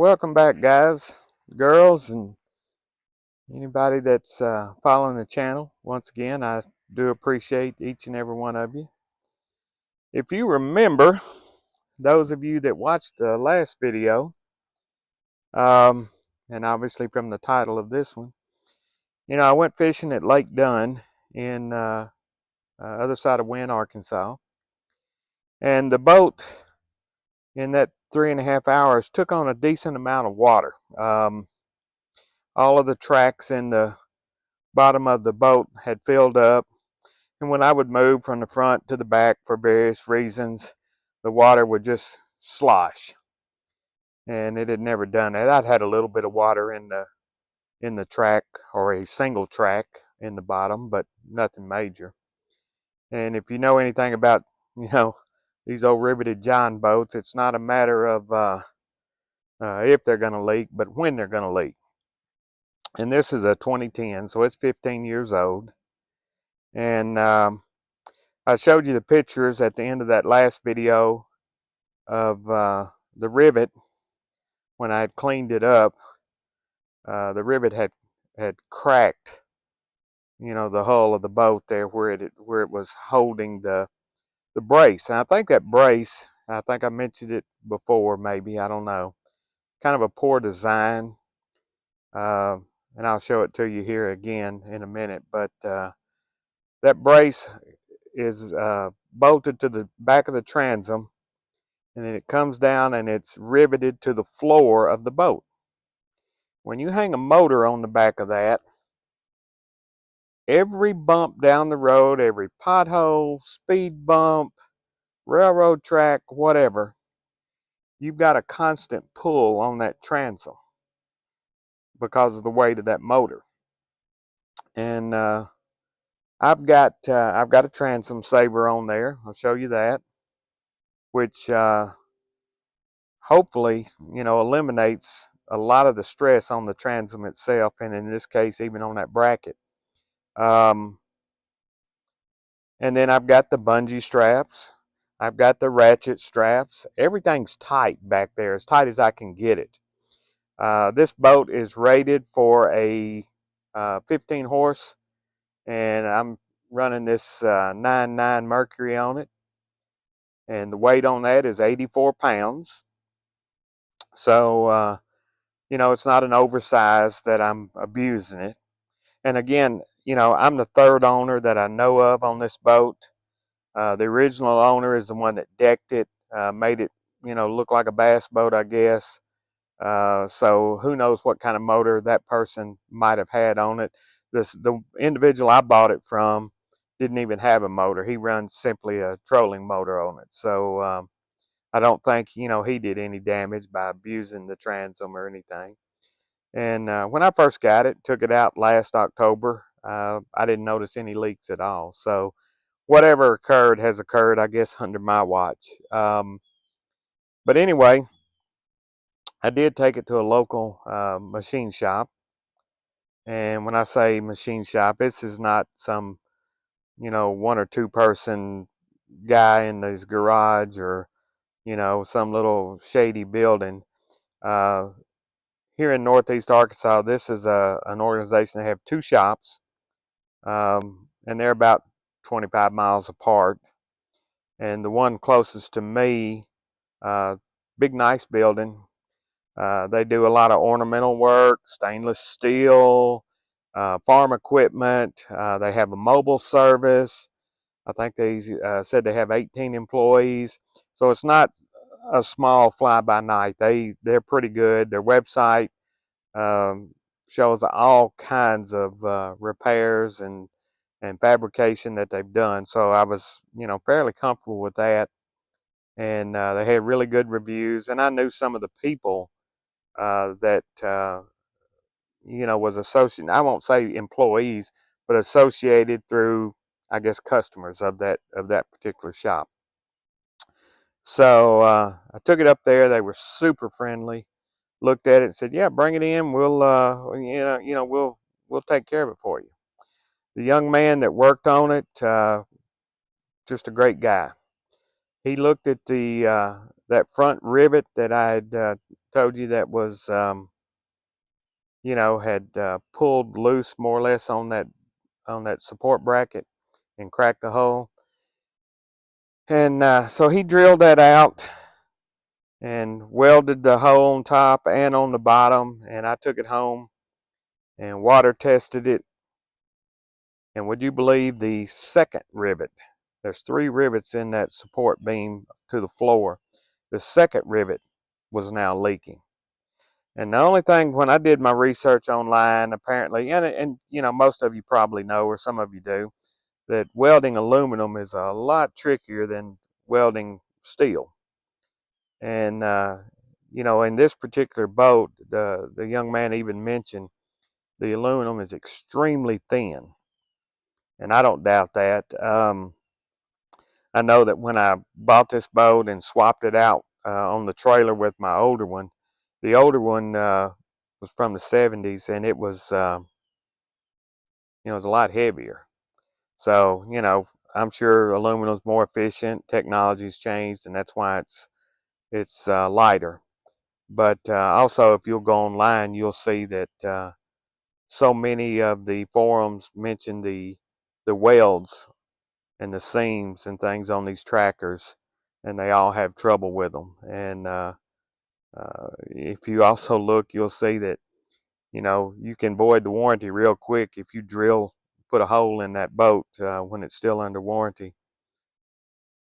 Welcome back, guys, girls, and anybody that's following the channel. Once again, I do appreciate each and every one of you. If you remember, those of you that watched the last video, and obviously from the title of this one, I went fishing at Lake Dunn in other side of Wynne, Arkansas, and the boat in that 3.5 hours took on a decent amount of water. All of the tracks in the bottom of the boat had filled up, and when I would move from the front to the back for various reasons, the water would just slosh, and it had never done that. I'd had a little bit of water in the track, or a single track in the bottom, but nothing major. And if you know anything about these old riveted Jon boats, it's not a matter of if they're going to leak, but when they're going to leak. And this is a 2010, so it's 15 years old. And I showed you the pictures at the end of that last video of the rivet. When I had cleaned it up, the rivet had cracked, the hull of the boat there where it was holding the brace. And I think that brace, I think I mentioned it before, maybe, I don't know, kind of a poor design. And I'll show it to you here again in a minute, but that brace is bolted to the back of the transom, and then it comes down and it's riveted to the floor of the boat. When you hang a motor on the back of that, every bump down the road, every pothole, speed bump, railroad track, whatever, you've got a constant pull on that transom because of the weight of that motor. And I've got a transom saver on there. I'll show you that, which hopefully eliminates a lot of the stress on the transom itself, and in this case even on that bracket. And then I've got the bungee straps, I've got the ratchet straps. Everything's tight back there, as tight as I can get it. This boat is rated for a 15 horse, and I'm running this 9.9 Mercury on it, and the weight on that is 84 pounds. So it's not an oversized that I'm abusing it. And again, I'm the third owner that I know of on this boat. The original owner is the one that decked it, made it, look like a bass boat, I guess. So who knows what kind of motor that person might have had on it. The individual I bought it from didn't even have a motor. He runs simply a trolling motor on it. So I don't think, he did any damage by abusing the transom or anything. And when I first got it, took it out last October, I didn't notice any leaks at all. So whatever occurred has occurred, I guess, under my watch. But anyway, I did take it to a local machine shop. And when I say machine shop, this is not some, 1 or 2 person guy in his garage, or, some little shady building. Here in Northeast Arkansas, this is an organization that have 2 shops, and they're about 25 miles apart. And the one closest to me, big nice building. They do a lot of ornamental work, stainless steel, farm equipment. They have a mobile service. I think they said they have 18 employees. So it's not a small fly-by-night. They're pretty good. Their website shows all kinds of repairs and fabrication that they've done. So I was, fairly comfortable with that. And they had really good reviews. And I knew some of the people that was associated. I won't say employees, but associated through, I guess, customers of that particular shop. So I took it up there. They were super friendly. Looked at it and said, "Yeah, bring it in. We'll we'll take care of it for you." The young man that worked on it, just a great guy. He looked at the that front rivet that I had told you that was, you know, had pulled loose more or less on that support bracket and cracked the hole. And so he drilled that out and welded the hole on top and on the bottom. And I took it home and water tested it. And would you believe the second rivet? There's 3 rivets in that support beam to the floor. The second rivet was now leaking. And the only thing, when I did my research online, apparently, and you know, most of you probably know, or some of you do, that welding aluminum is a lot trickier than welding steel. And you know, in this particular boat, the young man even mentioned the aluminum is extremely thin, and I don't doubt that. I know that when I bought this boat and swapped it out on the trailer with my older one, the older one was from the 70s, and it was, you know, it was a lot heavier. So, you know, I'm sure aluminum's more efficient. Technology's changed, and that's why it's lighter. But also, if you'll go online, you'll see that so many of the forums mention the welds and the seams and things on these trackers, and they all have trouble with them. And if you also look, you'll see that, you know, you can void the warranty real quick if you put a hole in that boat when it's still under warranty.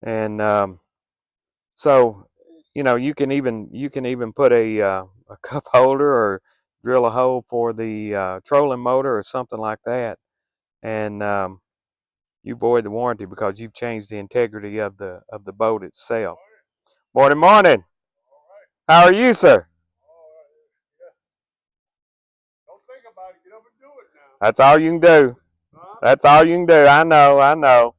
And so, you know, you can even put a cup holder or drill a hole for the trolling motor or something like that, and you void the warranty because you've changed the integrity of the boat itself. Morning, morning. How are you, sir? Don't think about it. Get up and do it now. That's all you can do. Huh? That's all you can do. I know, I know.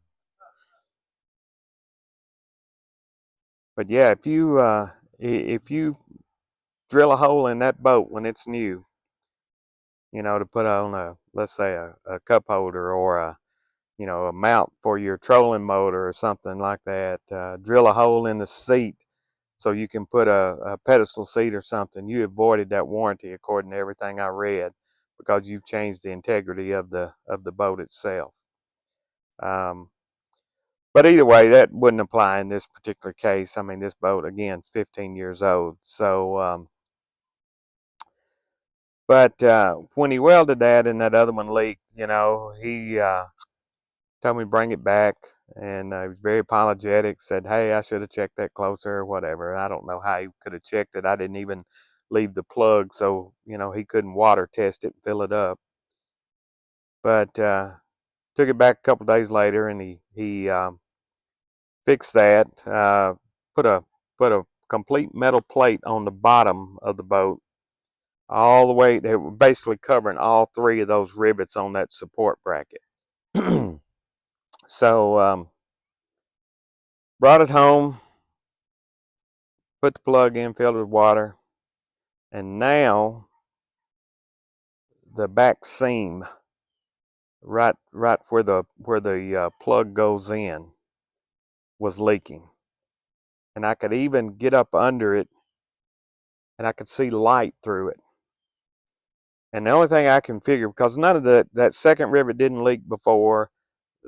But yeah, if you drill a hole in that boat when it's new, you know, to put on let's say a cup holder or you know, a mount for your trolling motor or something like that, drill a hole in the seat so you can put a pedestal seat or something, you avoided that warranty according to everything I read, because you've changed the integrity of the boat itself. But either way, that wouldn't apply in this particular case. I mean, this boat, again, 15 years old. So, but when he welded that and that other one leaked, you know, he told me to bring it back, and he was very apologetic, said, hey, I should have checked that closer or whatever. I don't know how he could have checked it. I didn't even leave the plug, so, you know, he couldn't water test it and fill it up. But took it back a couple days later, and he fixed that, put a complete metal plate on the bottom of the boat, all the way. They were basically covering all 3 of those rivets on that support bracket. So brought it home, put the plug in, filled it with water, and now the back seam, right where the plug goes in, was leaking, and I could even get up under it, and I could see light through it. And the only thing I can figure, because none of that second rivet didn't leak before,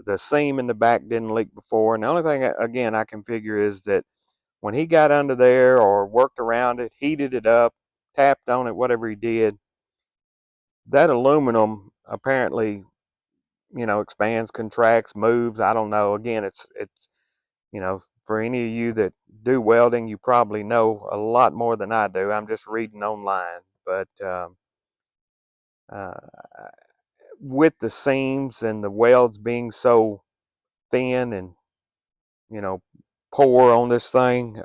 the seam in the back didn't leak before, and the only thing, again, I can figure is that when he got under there or worked around it, heated it up, tapped on it, whatever he did, that aluminum apparently, you know, expands, contracts, moves. I don't know. Again, it's you know, for any of you that do welding, you probably know a lot more than I do. I'm just reading online, but uh, with the seams and the welds being so thin and, you know, poor on this thing,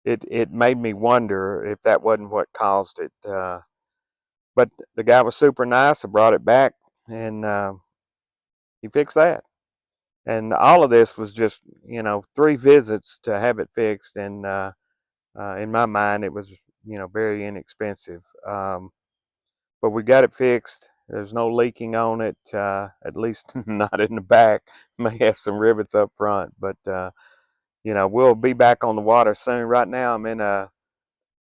it made me wonder if that wasn't what caused it. But the guy was super nice. I brought it back, and he fixed that. And all of this was just, you know, 3 visits to have it fixed. And in my mind, it was, you know, very inexpensive. But we got it fixed. There's no leaking on it, at least not in the back. May have some rivets up front, but we'll be back on the water soon. Right now, I'm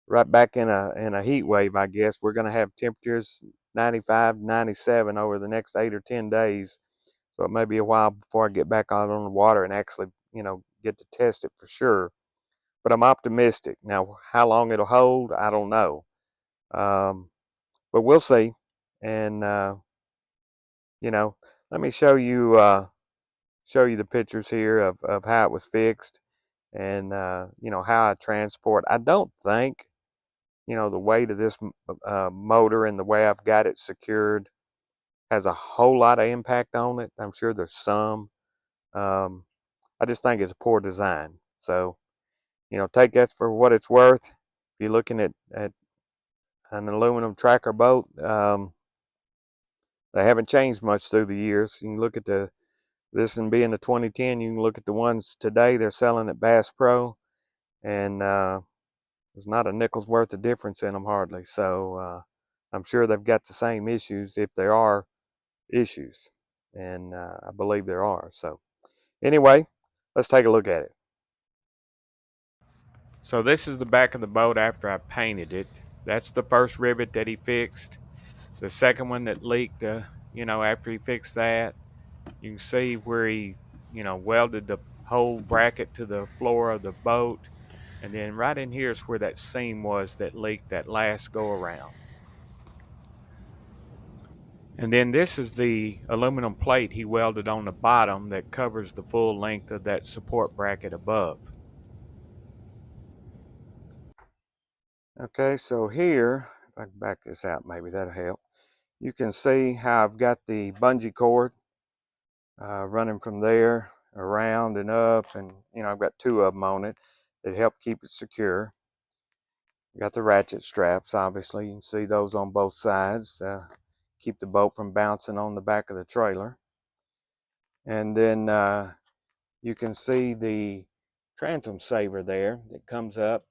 right back in a heat wave, I guess. We're going to have temperatures 95, 97 over the next 8 or 10 days. So it may be a while before I get back out on the water and actually, get to test it for sure. But I'm optimistic. Now, how long it'll hold, I don't know. But we'll see. And let me show you the pictures here of how it was fixed, and how I transport. I don't think the weight of this motor and the way I've got it secured has a whole lot of impact on it. I'm sure there's some. I just think it's a poor design. So take that for what it's worth. If you're looking at an aluminum tracker boat, they haven't changed much through the years. You can look at this one being a 2010. You can look at the ones today they're selling at Bass Pro, and there's not a nickel's worth of difference in them hardly. So I'm sure they've got the same issues, if there are issues, and I believe there are. So anyway, let's take a look at it. So this is the back of the boat after I painted it. That's the first rivet that he fixed. The second one that leaked, after he fixed that, you can see where he, welded the whole bracket to the floor of the boat. And then right in here is where that seam was that leaked that last go around. And then this is the aluminum plate he welded on the bottom that covers the full length of that support bracket above. Okay, so here, if I can back this out, maybe that'll help. You can see how I've got the bungee cord running from there around and up, and I've got 2 of them on it that help keep it secure. Got the ratchet straps, obviously. You can see those on both sides. Keep the boat from bouncing on the back of the trailer. And then you can see the transom saver there that comes up,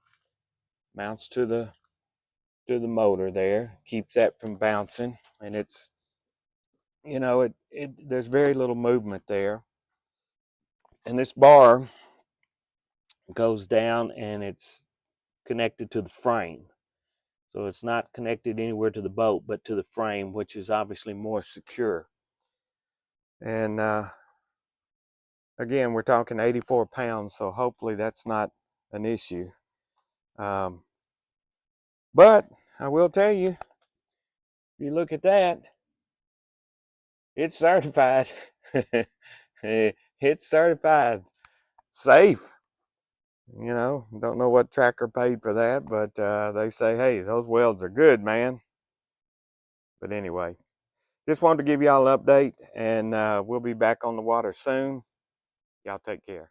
mounts to the motor there, keeps that from bouncing, and it's there's very little movement there. And this bar goes down and it's connected to the frame. So it's not connected anywhere to the boat, but to the frame, which is obviously more secure. And again, we're talking 84 pounds, so hopefully that's not an issue. But I will tell you, if you look at that, it's certified. It's certified safe. Don't know what Tracker paid for that, but they say, hey, those welds are good, man. But anyway, just wanted to give y'all an update, and we'll be back on the water soon. Y'all take care.